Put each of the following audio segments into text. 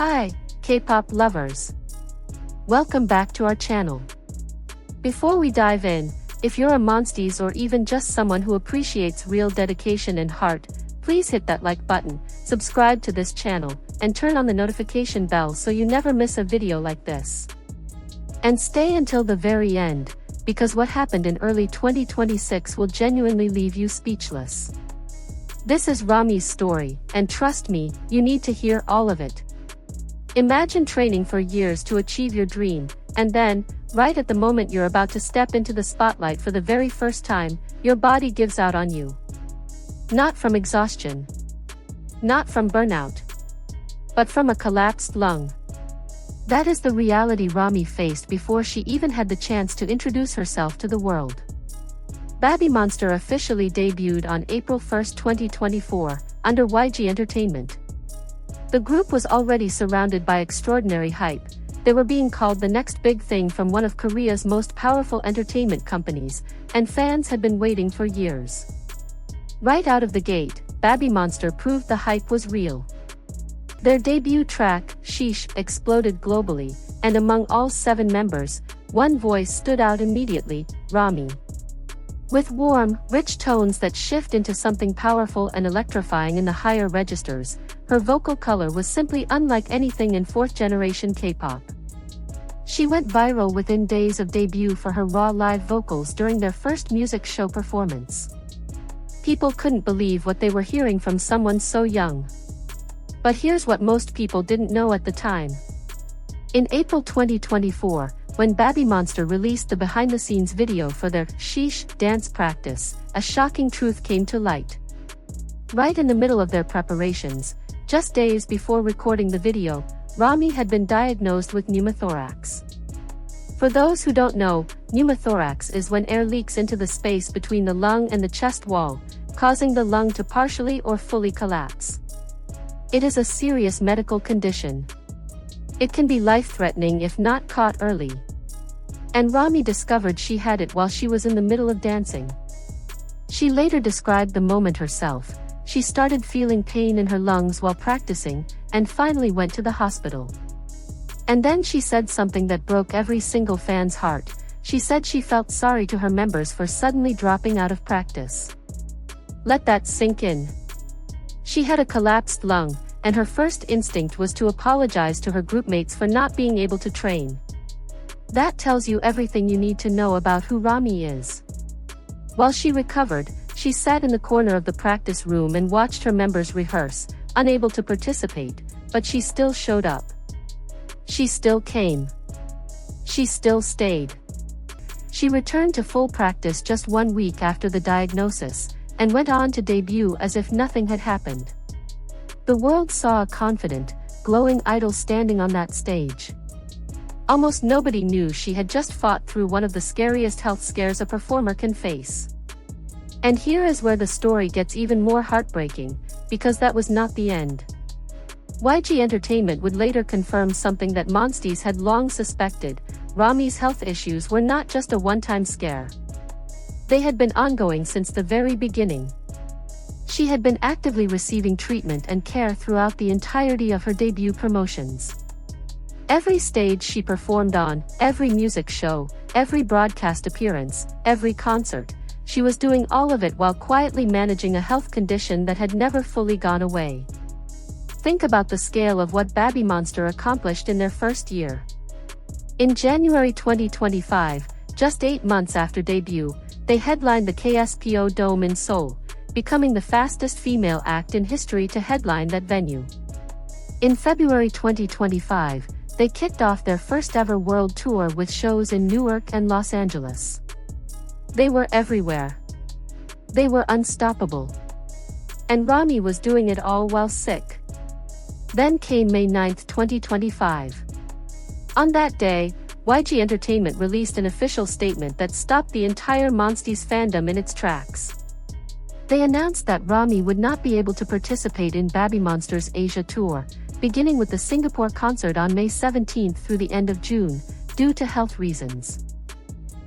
Hi, K-pop lovers. Welcome back to our channel. Before we dive in, if you're a Monsties or even just someone who appreciates real dedication and heart, please hit that like button, subscribe to this channel, and turn on the notification bell so you never miss a video like this. And stay until the very end, because what happened in early 2026 will genuinely leave you speechless. This is Rami's story, and trust me, you need to hear all of it. Imagine training for years to achieve your dream, and then, right at the moment you're about to step into the spotlight for the very first time, your body gives out on you. Not from exhaustion. Not from burnout. But from a collapsed lung. That is the reality Rami faced before she even had the chance to introduce herself to the world. Babymonster officially debuted on April 1, 2024, under YG Entertainment. The group was already surrounded by extraordinary hype. They were being called the next big thing from one of Korea's most powerful entertainment companies, and fans had been waiting for years. Right out of the gate, Babymonster proved the hype was real. Their debut track, Sheesh, exploded globally, and among all 7 members, one voice stood out immediately, Rami. With warm, rich tones that shift into something powerful and electrifying in the higher registers, her vocal color was simply unlike anything in 4th-generation K-pop. She went viral within days of debut for her raw live vocals during their first music show performance. People couldn't believe what they were hearing from someone so young. But here's what most people didn't know at the time. In April 2024, when Babymonster released the behind-the-scenes video for their Sheesh dance practice, a shocking truth came to light. Right in the middle of their preparations, just days before recording the video, Rami had been diagnosed with pneumothorax. For those who don't know, pneumothorax is when air leaks into the space between the lung and the chest wall, causing the lung to partially or fully collapse. It is a serious medical condition. It can be life-threatening if not caught early. And Rami discovered she had it while she was in the middle of dancing. She later described the moment herself. She started feeling pain in her lungs while practicing, and finally went to the hospital. And then she said something that broke every single fan's heart. She said she felt sorry to her members for suddenly dropping out of practice. Let that sink in. She had a collapsed lung, and her first instinct was to apologize to her groupmates for not being able to train. That tells you everything you need to know about who Rami is. While she recovered, she sat in the corner of the practice room and watched her members rehearse, unable to participate, but she still showed up. She still came. She still stayed. She returned to full practice just 1 week after the diagnosis, and went on to debut as if nothing had happened. The world saw a confident, glowing idol standing on that stage. Almost nobody knew she had just fought through one of the scariest health scares a performer can face. And here is where the story gets even more heartbreaking, because that was not the end. YG Entertainment would later confirm something that Monsties had long suspected: Rami's health issues were not just a one-time scare. They had been ongoing since the very beginning. She had been actively receiving treatment and care throughout the entirety of her debut promotions. Every stage she performed on, every music show, every broadcast appearance, every concert, she was doing all of it while quietly managing a health condition that had never fully gone away. Think about the scale of what Babymonster accomplished in their first year. In January 2025, just 8 months after debut, they headlined the KSPO Dome in Seoul, becoming the fastest female act in history to headline that venue. In February 2025, they kicked off their first-ever world tour with shows in Newark and Los Angeles. They were everywhere. They were unstoppable. And Rami was doing it all while sick. Then came May 9, 2025. On that day, YG Entertainment released an official statement that stopped the entire Monsties fandom in its tracks. They announced that Rami would not be able to participate in Babymonster's Asia tour, beginning with the Singapore concert on May 17 through the end of June, due to health reasons.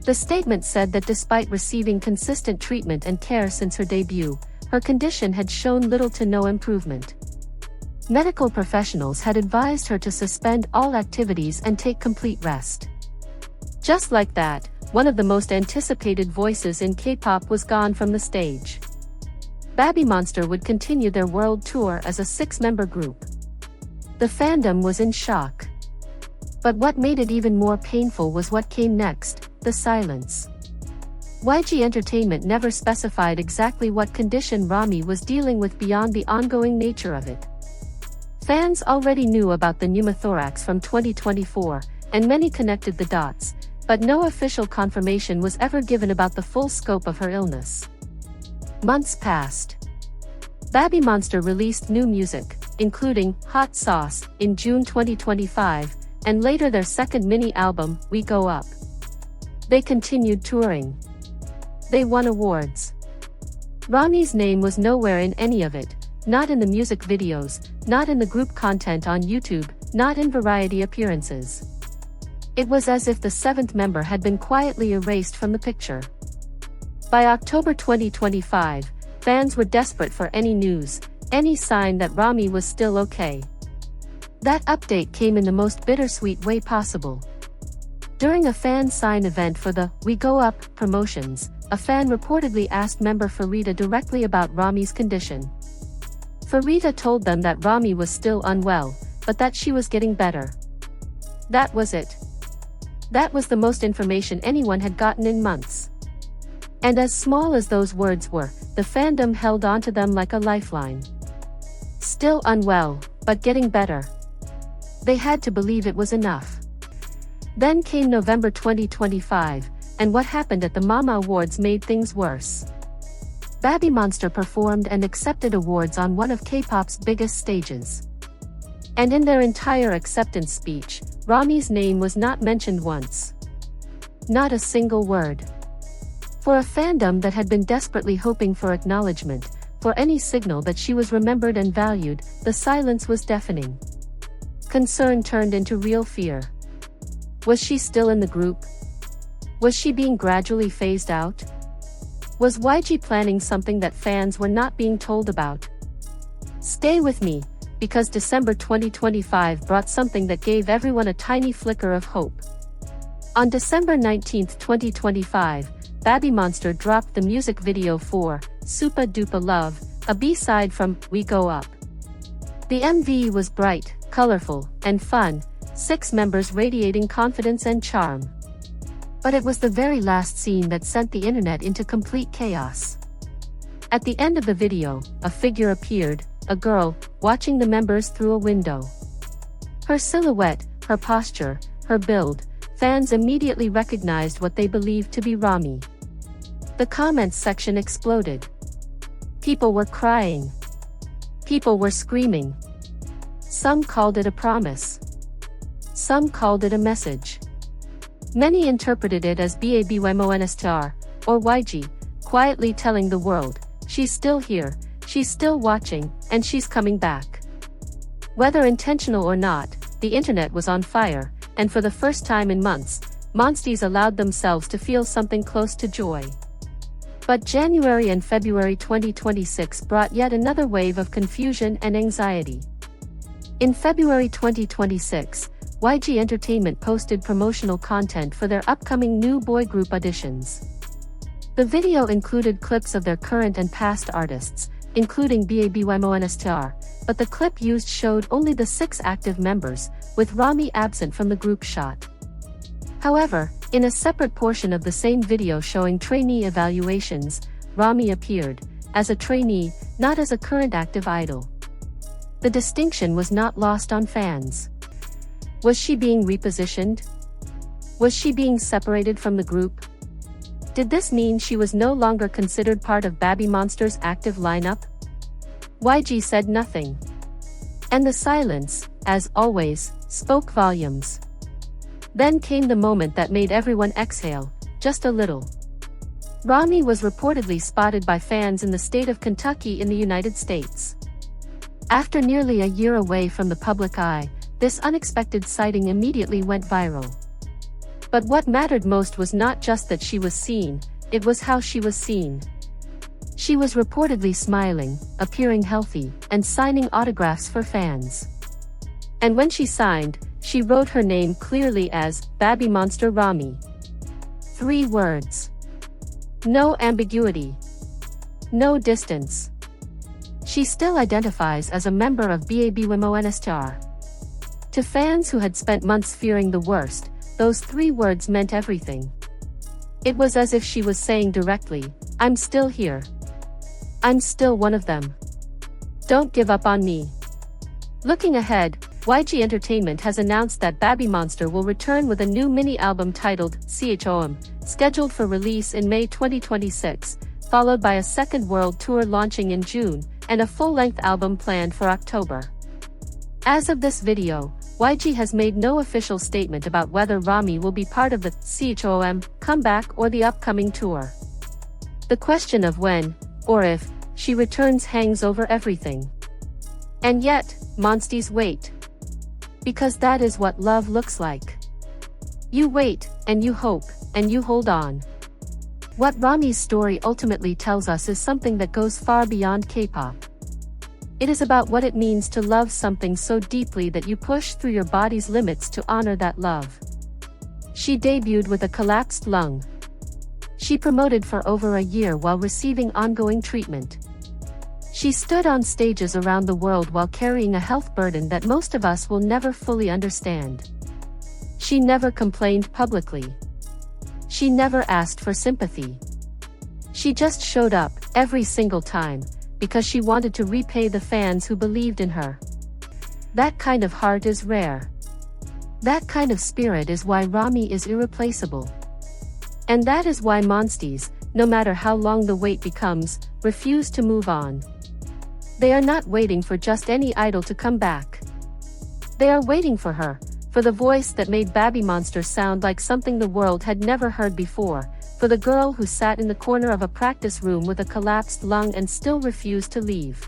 The statement said that despite receiving consistent treatment and care since her debut, her condition had shown little to no improvement. Medical professionals had advised her to suspend all activities and take complete rest. Just like that, one of the most anticipated voices in K-pop was gone from the stage. Babymonster would continue their world tour as a 6-member group. The fandom was in shock. But what made it even more painful was what came next, the silence. YG Entertainment never specified exactly what condition Rami was dealing with beyond the ongoing nature of it. Fans already knew about the pneumothorax from 2024, and many connected the dots, but no official confirmation was ever given about the full scope of her illness. Months passed. Babymonster released new music, including Hot Sauce, in June 2025, and later their second mini-album, We Go Up. They continued touring. They won awards. Rami's name was nowhere in any of it, not in the music videos, not in the group content on YouTube, not in variety appearances. It was as if the 7th member had been quietly erased from the picture. By October 2025, fans were desperate for any news, any sign that Rami was still okay. That update came in the most bittersweet way possible. During a fan sign event for the We Go Up promotions, a fan reportedly asked member Farida directly about Rami's condition. Farida told them that Rami was still unwell, but that she was getting better. That was it. That was the most information anyone had gotten in months. And as small as those words were, the fandom held onto them like a lifeline. Still unwell, but getting better. They had to believe it was enough. Then came November 2025, and what happened at the Mama Awards made things worse. Babymonster performed and accepted awards on one of K-pop's biggest stages. And in their entire acceptance speech, Rami's name was not mentioned once. Not a single word. For a fandom that had been desperately hoping for acknowledgement, for any signal that she was remembered and valued, the silence was deafening. Concern turned into real fear. Was she still in the group? Was she being gradually phased out? Was YG planning something that fans were not being told about? Stay with me, because December 2025 brought something that gave everyone a tiny flicker of hope. On December 19, 2025, Babymonster dropped the music video for Supa Dupa Love, a B-side from We Go Up. The MV was bright, colorful, and fun, 6 members radiating confidence and charm. But it was the very last scene that sent the internet into complete chaos. At the end of the video, a figure appeared, a girl, watching the members through a window. Her silhouette, her posture, her build, fans immediately recognized what they believed to be Rami. The comments section exploded. People were crying. People were screaming. Some called it a promise. Some called it a message. Many interpreted it as babymonster, or YG, quietly telling the world, she's still here, she's still watching, and she's coming back. Whether intentional or not, the internet was on fire, and for the first time in months, Monsties allowed themselves to feel something close to joy. But January and February 2026 brought yet another wave of confusion and anxiety. In February 2026, YG Entertainment posted promotional content for their upcoming new boy group auditions. The video included clips of their current and past artists, including babymonster, but the clip used showed only the 6 active members, with Rami absent from the group shot. However, in a separate portion of the same video showing trainee evaluations, Rami appeared, as a trainee, not as a current active idol. The distinction was not lost on fans. Was she being repositioned? Was she being separated from the group? Did this mean she was no longer considered part of Babymonster's active lineup? YG said nothing. And the silence, as always, spoke volumes. Then came the moment that made everyone exhale, just a little. Rami was reportedly spotted by fans in the state of Kentucky in the United States. After nearly a year away from the public eye, this unexpected sighting immediately went viral. But what mattered most was not just that she was seen, it was how she was seen. She was reportedly smiling, appearing healthy, and signing autographs for fans. And when she signed, she wrote her name clearly as babymonster Rami. 3 words. No ambiguity. No distance. She still identifies as a member of babymonster. To fans who had spent months fearing the worst, those 3 words meant everything. It was as if she was saying directly, I'm still here. I'm still one of them. Don't give up on me. Looking ahead, YG Entertainment has announced that babymonster will return with a new mini-album titled kpop, scheduled for release in May 2026, followed by a second world tour launching in June, and a full-length album planned for October. As of this video, YG has made no official statement about whether Rami will be part of the kpop comeback or the upcoming tour. The question of when, or if, she returns hangs over everything. And yet, monsties wait. Because that is what love looks like. You wait, and you hope, and you hold on. What Rami's story ultimately tells us is something that goes far beyond K-pop. It is about what it means to love something so deeply that you push through your body's limits to honor that love. She debuted with a collapsed lung. She promoted for over a year while receiving ongoing treatment. She stood on stages around the world while carrying a health burden that most of us will never fully understand. She never complained publicly. She never asked for sympathy. She just showed up, every single time, because she wanted to repay the fans who believed in her. That kind of heart is rare. That kind of spirit is why Rami is irreplaceable. And that is why monsties, no matter how long the wait becomes, refuse to move on. They are not waiting for just any idol to come back. They are waiting for her, for the voice that made babymonster sound like something the world had never heard before, for the girl who sat in the corner of a practice room with a collapsed lung and still refused to leave.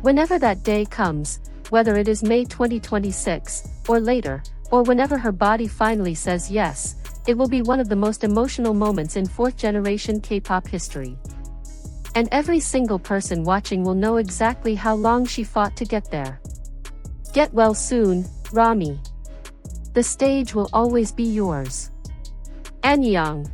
Whenever that day comes, whether it is May 2026, or later, or whenever her body finally says yes, it will be one of the most emotional moments in 4th-generation K-pop history. And every single person watching will know exactly how long she fought to get there. Get well soon, Rami. The stage will always be yours. Annyeong.